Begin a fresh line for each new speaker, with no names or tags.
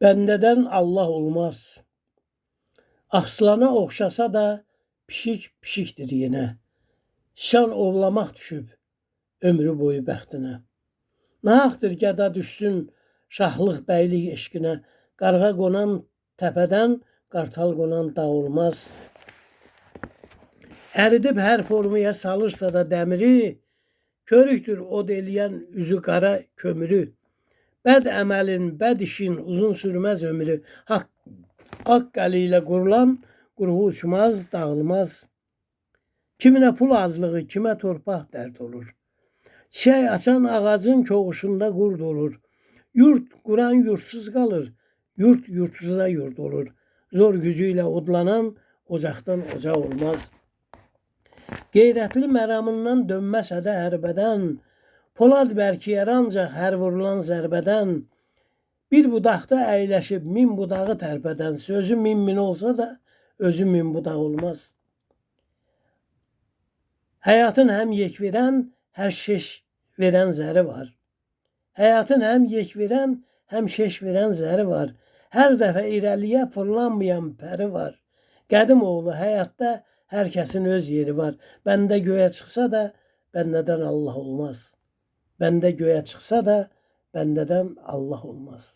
Bəndədən Allah olmaz. Axslana oxşasa da pişik pişikdir yenə. Şan ovlamaq düşüb ömrü boyu bəxtinə. Nahaqdır gəda düşsün şahlıq bəylik eşqinə. Qarğa qonan təpədən qartal qonan dağ olmaz. Əridib hər formaya salırsa da dəmiri, körükdür od eləyən üzü qara kömürü. Bəd əməlin, bəd işin uzun sürməz ömrü. Haqq əli ilə qurulan qurğu uçmaz, dağılmaz. Kiminə pul azlığı, kimə torpaq dərd olur. Çiçək açan ağacın koğuşunda qurd olur. Yurt quran yurtsuz qalır, yurt yurtsuza yurt olur. Zor gücü ilə odlanan ocaqdan ocaq olmaz. Qeyrətli məramından dönməsə də hərbədən, polad bərkiyər ancaq hər vurulan zərbədən. Bir budaqda əyləşib min budağı tərpədən, sözü min olsa da özü min budaq olmaz. Həyatın həm yek verən, hər şeş verən zəri var. Həyatın həm yek verən, həm şeş verən zəri var. Hər dəfə irəliyə fırlanmayan pəri var. Qədim oğlu həyatda hər kəsin öz yeri var. Bəndə göyə çıxsa da bəndədən Allah olmaz. Bəndə göyə çıxsa da bəndədən Allah olmaz.